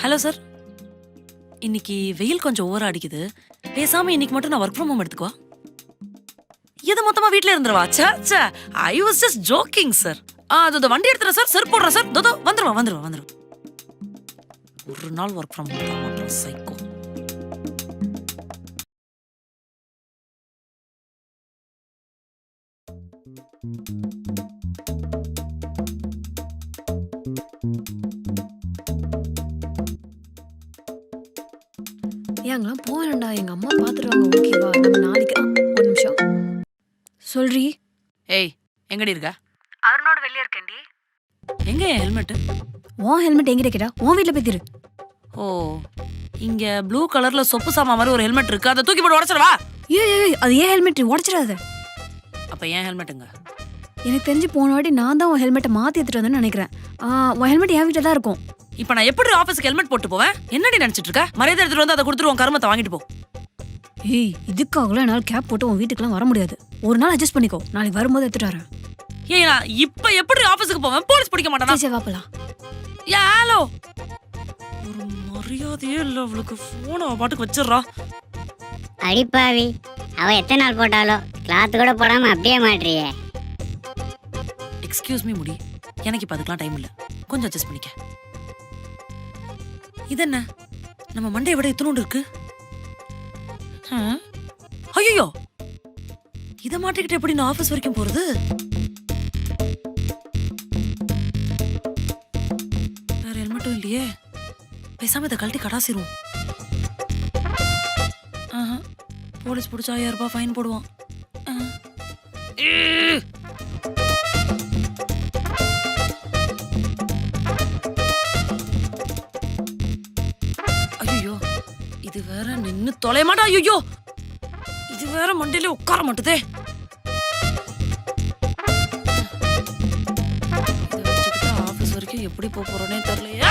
Hello sir, இன்னைக்கு வெயில் கொஞ்சம் ஓவரா அடிக்குது. பேசாம இன்னைக்கு மட்டும் நான் ஒர்க் ஃப்ரம் ஹோம் எடுத்துக்குவா. இது மொத்தமா வீட்ல இருந்துருவா. சே, I was just joking sir. அது வண்டி எடுத்துறேன் சார், செருப்பு போடுறேன் சார். தோ வந்துருவேன். ஒரு நாள் ஒர்க் ஃப்ரம் ஹோம் மாட்டோம் சைக்கோ. ஏங்களாம் போவேன்டா, எங்க அம்மா பாத்துருவாங்க. ஓகேவா, நம்ம நாளைக்கு ஒரு நிமிஷம் சொல்றி. ஏய், எங்கடி இருக்க? அருணோட வெளியே இருக்கேன்டி. எங்க என் ஹெல்மெட்? உன் ஹெல்மெட் எங்கிட்ட கேட்டா உன் வீட்டுல போய் திரு. ஓ, இங்க ப்ளூ கலர்ல சொப்பு சாமா மாதிரி ஒரு ஹெல்மெட் இருக்கு. அதை தூக்கி போட்டு உடச்சிடவா? ஏய் அது ஏன் ஹெல்மெட், உடச்சிடாத. அப்ப ஏன் ஹெல்மெட்டுங்க? எனக்கு தெரிஞ்சு போன வாட்டி நான் தான் உன் ஹெல்மெட்டை மாத்தி எடுத்துட்டு வந்தேன்னு நினைக்கிறேன். உன் ஹெல்மெட் என் வீட்டுல தான் இருக்கும். இப்ப நான் எப்படி ஆபீஸ்க்கு ஹெல்மெட் போட்டு போவேன்? என்னடி நினைச்சிட்டு இருக்க? மரியாதை எடுத்துட்டு வந்து அதை கொடுத்துட்டு உன் கருமத்தை வாங்கிட்டு போ. ஏய், இதுக்காகலாம் என்னால் கேப் போட்டு உன் வீட்டுக்குலாம் வர முடியாது. ஒரு நாள் அட்ஜஸ்ட் பண்ணிக்கோ, நாளைக்கு வரும்போது எடுத்துட்டு வரேன். ஏய், நான் இப்ப எப்படி ஆபீஸ்க்கு போவேன்? போலீஸ் பிடிக்க மாட்டானா? சரி வாப்பலாம். ஹலோ, ஒரு மரியாதையே இல்ல அவளுக்கு. போன அவ பாட்டுக்கு வச்சிடுறா. அடிப்பாவி, அவ எத்தனை நாள் போட்டாலோ கிளாத் கூட போடாம அப்படியே மாட்டுறியே. எக்ஸ்கியூஸ் மீ முடி, எனக்கு இப்ப அதுக்கெல்லாம் டைம் இல்ல. கொஞ்சம் அட்ஜஸ்ட் பண்ணிக்க. இது என்ன, நம்ம மண்டையை விட இத்தனோண்டு இருக்கு. ஐயோ, இதை மாட்டிக்கிட்டு எப்படி நான் ஆபீஸ் வரைக்கும் போறது? வேற ஹெல்மெட்டும் இல்லையே. பேசாம இதை கழட்டி கடாசிரும். போலீஸ் பிடிச்சா 1000 ரூபாய் ஃபைன் போடுவான். ஐயோ, இது வேற நின்னு தொலைய மாட்டா. ஐயோ, இது வேற மண்டையில உட்கார மாட்டுதே. இதை வச்சுக்கிட்டு ஆபீஸ் வரைக்கும் எப்படி போறோன்னே தெரியல.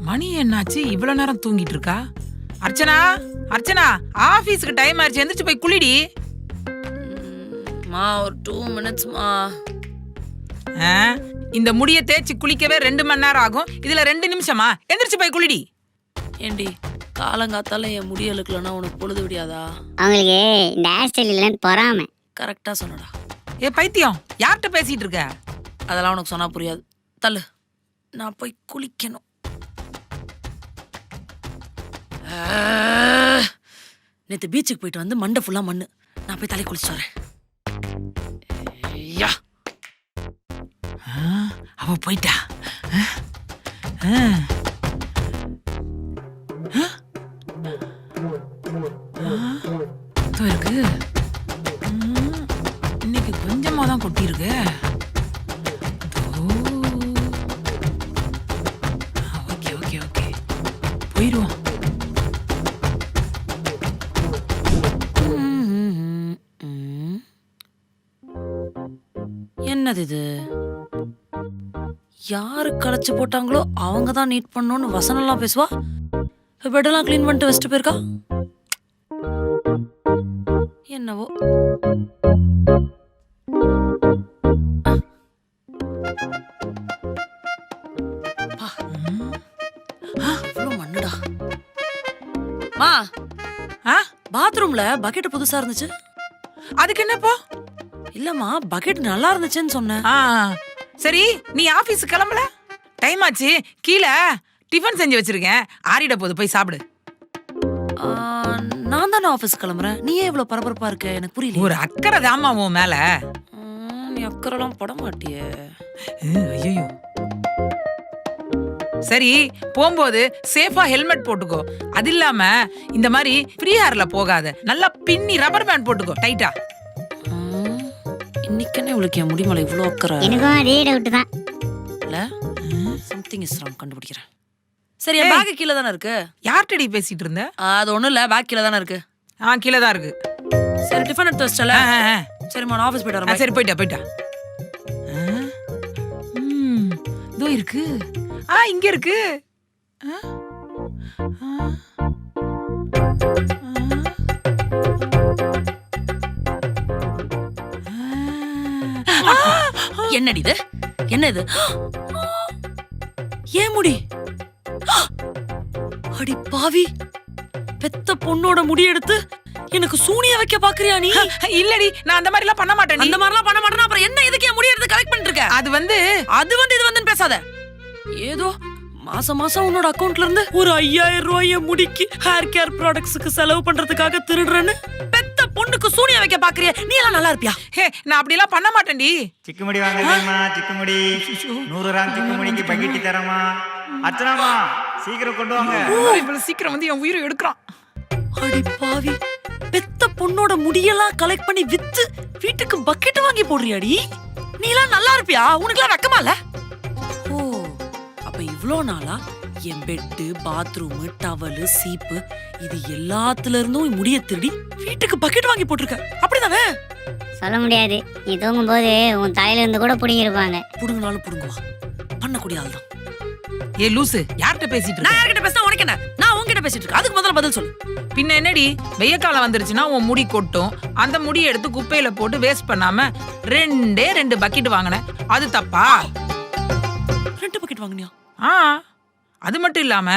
மணி என்னாச்சு? இவ்வளவு நேரம் தூங்கிட்டு இருக்கா? அர்ச்சனா, அர்ச்சனா, ஆபீஸ்க்கு டைம் ஆயிடுச்சு, எந்திரிச்சு போய் குளிடி. மா, ஒரு 2 minutes மா. இந்த முடிய தேய்ச்சி குளிக்கவே 2 மணி நேரம் ஆகும், இதுல 2 நிமிஷமா? எந்திரிச்சு போய் குளிடி. ஏண்டி, காலங்காத்தால என் முடியலுக்குலன்னா உனக்கு பொழுது விடியாதா? அவங்களுக்கு இந்த ஹேர் ஸ்டைல் இல்லைன்னு பொறாம. கரெக்டா சொன்னடா. ஏ பைத்தியம், யார்கிட்ட பேசிட்டு இருக்க? அதெல்லாம் உனக்கு சொன்னா புரியாது. தள்ளு, நான் போய் குளிக்கணும். நேத்து பீச்சுக்கு போயிட்டு வந்து மண்டை ஃபுல்லா மண்ணு. நான் போய் தலை குளிச்சு வரேன். அவ போயிட்டா. இருக்கு, இன்னைக்கு கொஞ்சமா தான் கொட்டி இருக்கு. ஓகே ஓகே ஓகே, போயிடுவோம். என்னது இது? யாரு களைச்சு போட்டாங்களோ அவங்க தான் நீட் பண்ணணும்னு வசனம்லாம் பேசுவா. இப்ப பெட்டெல்லாம் கிளீன் பண்ணிட்டு வச்சுட்டு போயிருக்கா. என்னவோ. மண்ணுடா. மா, பாத்ரூம்ல பக்கெட் புதுசா இருந்துச்சு. அதுக்கு என்னப்போ? இல்லம்மா, பக்கெட் நல்லா இருந்துச்சுன்னு சொன்னேன். சரி, நீ ஆபீஸ் கிளம்பல? டைம் ஆச்சு. கீழே டிஃபன் செஞ்சு வச்சிருக்கேன், ஆறிட போது, போய் சாப்பிடு. நான் தானே ஆபீஸ் கிளம்புறேன், நீ ஏன் இவ்வளவு பரபரப்பா இருக்க? எனக்கு புரியல. ஒரு அக்கறை தாமா உன் மேல. நீ அக்கறைலாம் பட மாட்டியே. ஐயோ, சரி, போகும்போது சேஃபா ஹெல்மெட் போட்டுக்கோ. அது இல்லாம இந்த மாதிரி ஃப்ரீ ஹேர்ல போகாத, நல்லா பின்னி ரப்பர் பேண்ட் போட்டுக்கோ டைட்டா. இன்னைக்கே உங்களுக்கு என் முடிமலை இவ்வளோ அக்கறை? எனக்கும் அதே டவுட் தான். இல்ல, சம்திங் இஸ் ராங், கண்டுபிடிக்கிறேன். சரி, என் பேக் கீழே தானே இருக்கு. யார்கிட்டடி பேசிட்டு இருந்த? அது ஒண்ணும் இல்ல, பேக் கீழே தானே இருக்கு. கீழே தான் இருக்கு. சரி, டிஃபன் எடுத்து வச்சிட்டல. சரிம்மா, நான் ஆஃபீஸ் போயிட்டு வரேன். சரி, போயிட்டா. இதோ இருக்கு. இங்க இருக்கு. என்னடி இது? என்ன இது? ஏன் முடி? அடி பாவி, பெத்த பொண்ணோட முடி எடுத்து எனக்கு சூனிய வைக்க பாக்குறியா நீ? இல்லடி, நான் அந்த மாதிரி எல்லாம் பண்ண மாட்டேன். அந்த மாதிரிலாம் பண்ண மாட்டேனா அப்புறம் என்ன இதுக்கு என் முடி எடுத்து கலெக்ட் பண்ணிட்டு இருக்க? அது வந்து இது வந்துன்னு பேசாத. ஏதோ மாசம் மாசம் உன்னோட அக்கவுண்ட்ல இருந்து ஒரு 5000 ரூபாய முடிக்கு ஹேர் கேர் ப்ராடக்ட்ஸ்க்கு செலவு பண்றதுக்காக திருடுறேன்னு பெத்த பொண்ணுக்கு சூனிய வைக்க பாக்குறியா? நீ எல்லாம் நல்லா இருப்பியா? ஹே, நான் அப்படி எல்லாம் பண்ண மாட்டேன்டி. சிக்குமுடி வாங்க தெரியுமா? சிக்குமுடி 100 கிராம் சிக்குமுடிக்கு பக்கெட்டி தரமா? அர்ச்சனாமா சீக்கிரம் கொண்டு வாங்க. இவ்வளவு சீக்கிரம் வந்து என் உயிரை எடுக்கிறான். அடி பாவி, பெத்த பொண்ணோட முடியெல்லாம் கலெக்ட் பண்ணி வித்து வீட்டுக்கு பக்கெட் வாங்கி போடுறியாடி? நீ எல்லாம் நல்லா இருப்பியா? உனக்குலாம் வெக்கமா இல்ல? ஓ, அப்ப இவ்ளோ நாளா என் பெட்டு, பாத்ரூம், டவலு, சீப்பு இது எல்லாத்துல இருந்தும் முடிய திருடி வீட்டுக்கு பக்கெட் வாங்கி போட்டிருக்க, அப்படிதானே? சொல்ல முடியாது. நீ தூங்கும்போது உன் தலையில இருந்து கூட பிடிங்கிருப்பாங்க. புடுங்கினாலும் புடுங்குவா, பண்ணக்கூடிய ஆள் தான். ஏ லூசு, யார்கிட்ட பேசிட்டு நான் இருக்க? யார்கிட்ட பேசினா உனக்கு என்ன? நான் உன்கிட்ட பேசிட்டு இருக்கேன், அதுக்கு முதல்ல பதில் சொல்லு. பின்ன என்னடி, வெய்ய காலம் வந்துருச்சுன்னா உன் முடி கொட்டும். அந்த முடியை எடுத்து குப்பையில போட்டு வேஸ்ட் பண்ணாம 2 பக்கெட் வாங்கினேன், அது தப்பா? 2 பக்கெட் வாங்குனியா? ஆ, அது மட்டும் இல்லாம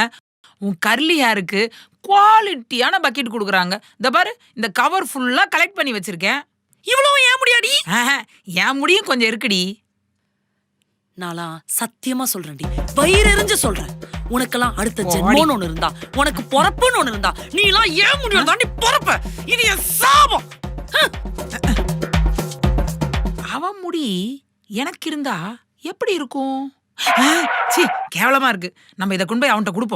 உன் கர்லி ஹேருக்கு குவாலிட்டியான பக்கெட் கொடுக்குறாங்க. இந்த பாரு, இந்த கவர் ஃபுல்லா கலெக்ட் பண்ணி வச்சிருக்கேன். இவ்வளவு ஏன் முடியாடி? ஆஹா, என் முடியும் கொஞ்சம் இருக்குடி. நாளா சத்தியமா சொல்றேன்டி, வயிறு எரிஞ்சு சொல்றேன். உனக்கெல்லாம் அடுத்த ஜென்மம்னு ஒண்ணு இருந்தா, உனக்கு பொறப்புன்னு ஒண்ணு இருந்தா, நீ எல்லாம் ஏன் முடியும் தாண்டி பொறப்ப. இது என் சாபம். அவன் முடி எனக்கு இருந்தா எப்படி இருக்கும்? சீ, கேவலமா இருக்கு. நம்ம இதை கொண்டு போய் அவன்கிட்ட கொடுப்போம்.